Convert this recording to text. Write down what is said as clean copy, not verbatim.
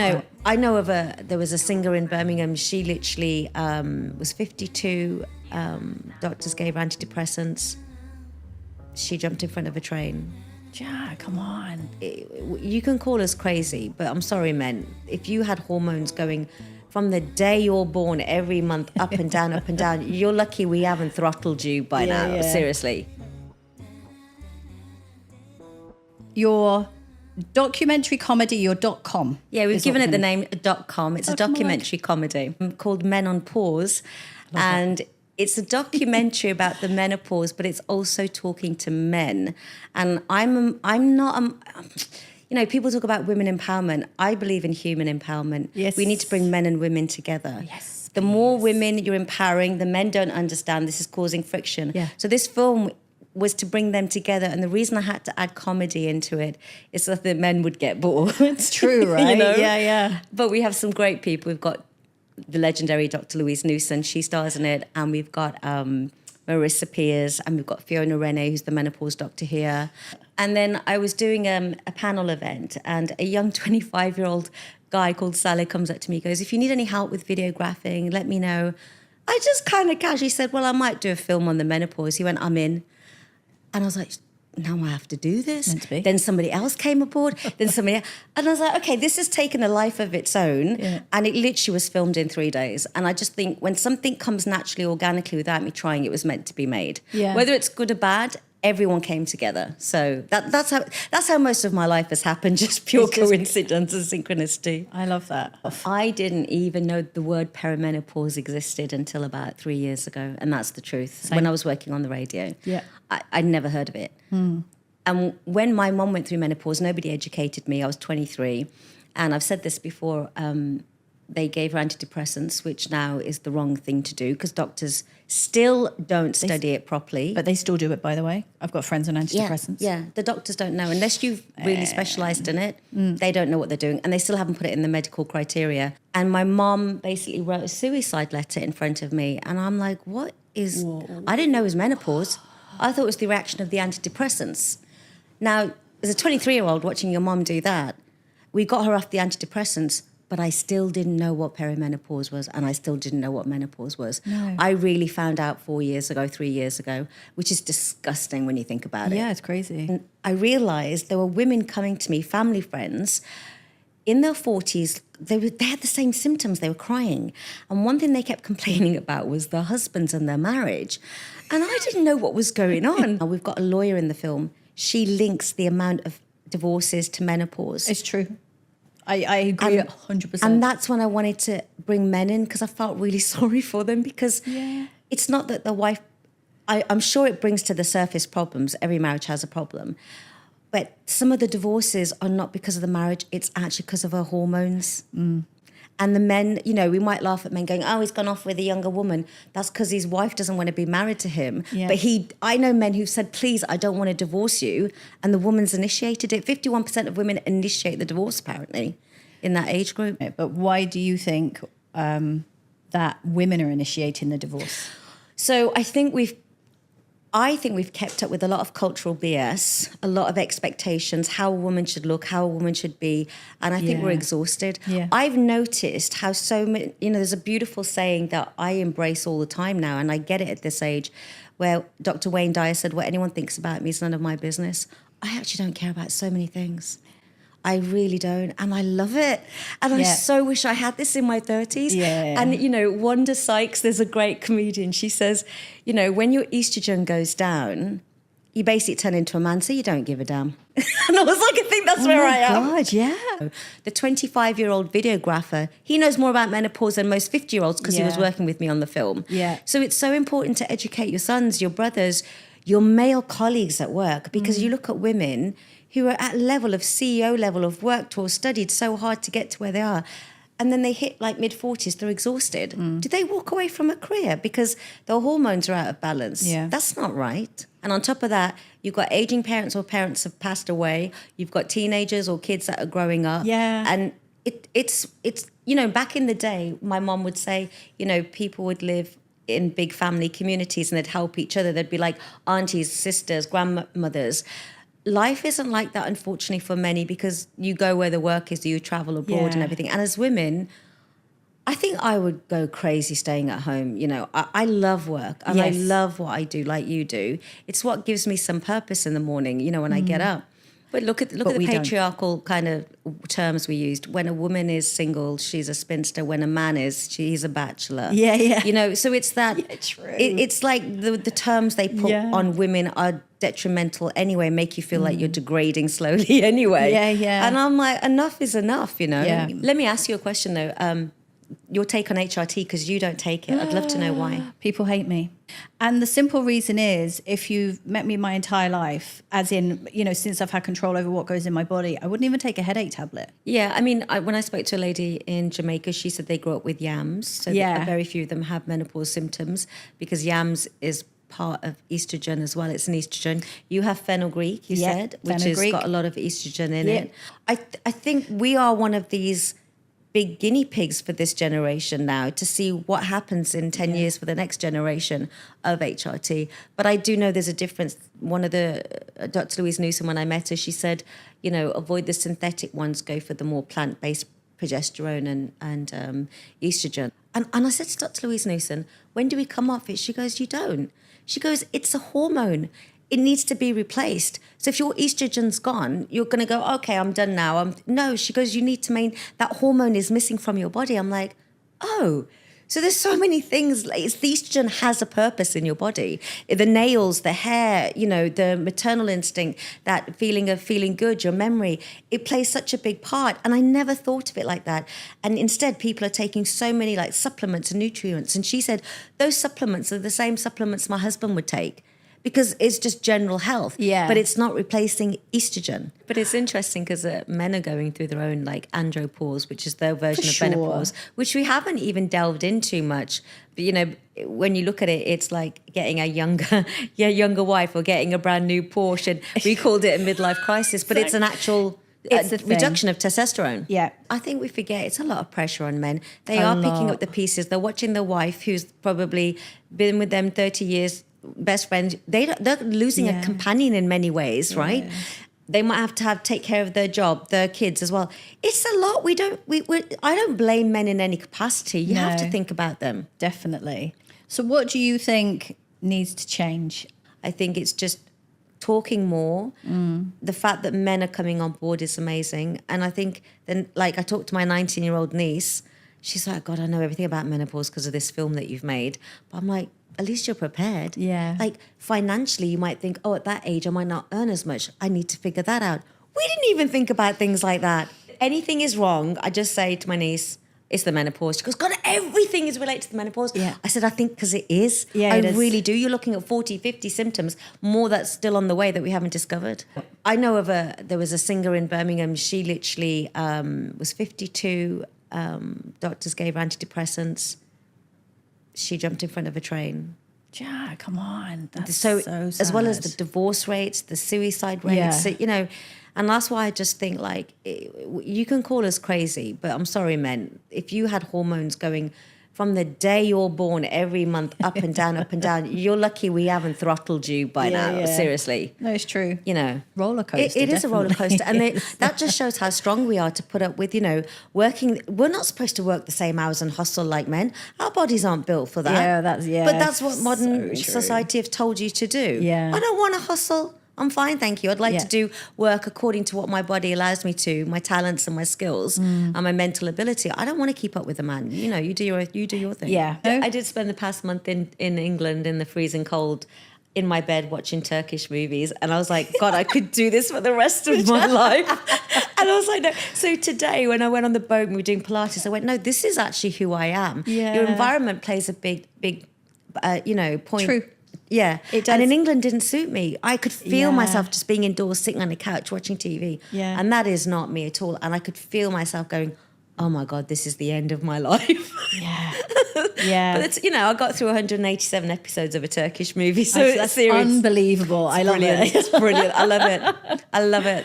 I know of there was a singer in Birmingham. She literally was 52. Doctors gave her antidepressants. She jumped in front of a train. Yeah, come on. You can call us crazy, but I'm sorry, men. If you had hormones going from the day you're born every month up and down, you're lucky we haven't throttled you by now. Yeah. Seriously. Your documentary comedy, your .com. Yeah, we've given it the name .com. It's a documentary comedy called Men on Pause. And it's a documentary about the menopause, but it's also talking to men. And I'm not, people talk about women empowerment. I believe in human empowerment. Yes. We need to bring men and women together. Yes. The more women you're empowering, the men don't understand this is causing friction. Yeah. So this film was to bring them together. And the reason I had to add comedy into it is so that the men would get bored. It's true, right? Yeah. But we have some great people. We've got the legendary Dr. Louise Newson, she stars in it, and we've got Marissa Peers, and we've got Fiona Rene, who's the menopause doctor here. And then I was doing a panel event, and a young 25-year-old guy called Saleh comes up to me, goes, if you need any help with videographing, let me know. I just kind of casually said, well, I might do a film on the menopause. He went, I'm in. And I was like, now I have to do this. Meant to be. Then somebody else came aboard. Then somebody else. And I was like, okay, this has taken a life of its own. Yeah. And it literally was filmed in 3 days. And I just think when something comes naturally, organically, without me trying, it was meant to be made. Yeah. Whether it's good or bad, everyone came together. So that's how most of my life has happened, just pure coincidence and synchronicity. I love that. I didn't even know the word perimenopause existed until about 3 years ago. And that's the truth. Same. When I was working on the radio. Yeah. I'd never heard of it. And when my mom went through menopause, nobody educated me. I was 23. And I've said this before, they gave her antidepressants, which now is the wrong thing to do because doctors still don't study it properly. But they still do it, by the way. I've got friends on antidepressants. Yeah, the doctors don't know. Unless you've really specialised in it, they don't know what they're doing. And they still haven't put it in the medical criteria. And my mom basically wrote a suicide letter in front of me. And I'm like, what is... Whoa. I didn't know it was menopause. I thought it was the reaction of the antidepressants. Now, as a 23-year-old watching your mom do that, we got her off the antidepressants, but I still didn't know what perimenopause was, and I still didn't know what menopause was. No. I really found out 3 years ago, which is disgusting when you think about it. Yeah, it's crazy. And I realised there were women coming to me, family friends, in their 40s, they had the same symptoms, they were crying. And one thing they kept complaining about was their husbands and their marriage. And I didn't know what was going on. We've got a lawyer in the film. She links the amount of divorces to menopause. It's true. I agree 100%. And that's when I wanted to bring men in because I felt really sorry for them because it's not that the wife... I'm sure it brings to the surface problems. Every marriage has a problem. But some of the divorces are not because of the marriage. It's actually because of her hormones. And the men, we might laugh at men going, oh, he's gone off with a younger woman. That's because his wife doesn't want to be married to him. Yeah. But I know men who've said, please, I don't want to divorce you. And the woman's initiated it. 51% of women initiate the divorce, apparently, in that age group. But why do you think that women are initiating the divorce? So I think we've kept up with a lot of cultural BS, a lot of expectations, how a woman should look, how a woman should be, and I think we're exhausted. Yeah. I've noticed how so many, there's a beautiful saying that I embrace all the time now, and I get it at this age, where Dr. Wayne Dyer said, what anyone thinks about me is none of my business. I actually don't care about so many things. I really don't. And I love it. And I so wish I had this in my 30s. Yeah. And, Wanda Sykes, there's a great comedian. She says, when your estrogen goes down, you basically turn into a man, so you don't give a damn. And I was like, I think that's where I am. Oh, my God, yeah. The 25-year-old videographer, he knows more about menopause than most 50-year-olds because he was working with me on the film. Yeah. So it's so important to educate your sons, your brothers, your male colleagues at work, because you look at women who are at level of CEO level of worked or studied so hard to get to where they are. And then they hit like mid-40s, they're exhausted. Do they walk away from a career because their hormones are out of balance? Yeah. That's not right. And on top of that, you've got aging parents or parents have passed away. You've got teenagers or kids that are growing up. Yeah. And it's back in the day, my mom would say, people would live in big family communities and they'd help each other. They'd be like aunties, sisters, grandmothers. life isn't like that, unfortunately, for many, because you go where the work is, you travel abroad and everything. And as women, I think I would go crazy staying at home. You know, I love work and I love what I do, like you do. It's what gives me some purpose in the morning, you know, when I get up. But look at the patriarchal kind of terms we used. When a woman is single, she's a spinster. When a man is, he's a bachelor. Yeah, yeah. You know, so it's that. Yeah, true. It's like the terms they put on women are detrimental anyway, make you feel like you're degrading slowly anyway. Yeah, yeah. And I'm like, enough is enough, you know. Yeah. Let me ask you a question though. Your take on HRT, because you don't take it. I'd love to know why. People hate me. And the simple reason is, if you've met me my entire life, as in, you know, since I've had control over what goes in my body, I wouldn't even take a headache tablet. Yeah, I mean, when I spoke to a lady in Jamaica, she said they grew up with yams. So very few of them have menopause symptoms, because yams is part of estrogen as well. It's an estrogen. You have fenugreek, you said, which has got a lot of estrogen in it. I think we are one of these big guinea pigs for this generation now, to see what happens in 10 years for the next generation of HRT. But I do know there's a difference. One of the, Dr. Louise Newson, when I met her, she said, you know, avoid the synthetic ones, go for the more plant-based progesterone and estrogen. And I said to Dr. Louise Newson, when do we come off it? She goes, you don't. She goes, it's a hormone. It needs to be replaced. So if your estrogen's gone, you're going to go, okay, I'm done now. No, she goes, you need to that hormone is missing from your body. I'm like, oh, so there's so many things. Like, the estrogen has a purpose in your body. The nails, the hair, you know, the maternal instinct, that feeling of feeling good, your memory, it plays such a big part. And I never thought of it like that. And instead, people are taking so many like supplements and nutrients. And she said, those supplements are the same supplements my husband would take, because it's just general health, but it's not replacing estrogen. But it's interesting because men are going through their own like andropause, which is their version of menopause, which we haven't even delved into much. But, you know, when you look at it, it's like getting a younger wife or getting a brand new Porsche. And we called it a midlife crisis, but it's an actual reduction of testosterone. Yeah. I think we forget it's a lot of pressure on men. They are picking up the pieces. They're watching the wife who's probably been with them 30 years, best friends. They're losing a companion in many ways, right? They might have to take care of their job, their kids as well. It's a lot. I don't blame men in any capacity. You have to think about them. Definitely. So what do you think needs to change? I think it's just talking more. The fact that men are coming on board is amazing. And I think then, like, I talked to my 19-year-old niece. She's like, God, I know everything about menopause because of this film that you've made. But I'm like, at least you're prepared. Yeah. Like, financially, you might think, oh, at that age, I might not earn as much. I need to figure that out. We didn't even think about things like that. Anything is wrong, I just say to my niece, it's the menopause. She goes, God, everything is related to the menopause. Yeah. I said, I think because it is. Yeah, I really do. You're looking at 40, 50 symptoms, more that's still on the way that we haven't discovered. I know of there was a singer in Birmingham. She literally was 52. Doctors gave her antidepressants. She jumped in front of a train. Yeah, come on. That's so sad. As well as the divorce rates, the suicide rates, you know, and that's why I just think, like, you can call us crazy, but I'm sorry, men, if you had hormones going from the day you're born every month up and down, you're lucky we haven't throttled you by now. Seriously. No, it's true. You know. Roller coaster. It is a roller coaster. And that just shows how strong we are to put up with, you know, working. We're not supposed to work the same hours and hustle like men. Our bodies aren't built for that. But that's what modern society have told you to do. Yeah. I don't want to hustle. I'm fine, thank you. I'd like to do work according to what my body allows me to, my talents and my skills and my mental ability. I don't want to keep up with a man. You know, you do your thing. Yeah. I did spend the past month in England in the freezing cold in my bed watching Turkish movies, and I was like, God, I could do this for the rest of my life. And I was like, no. So today when I went on the boat and we were doing Pilates, I went, no, this is actually who I am. Yeah. Your environment plays a big point. True. Yeah, it does. And in England didn't suit me. I could feel myself just being indoors, sitting on a couch, watching TV. Yeah. And that is not me at all. And I could feel myself going, oh my God, this is the end of my life. Yeah. Yeah. But it's, you know, I got through 187 episodes of a Turkish movie. So that's unbelievable. I love it. It's brilliant. I love it. I love it.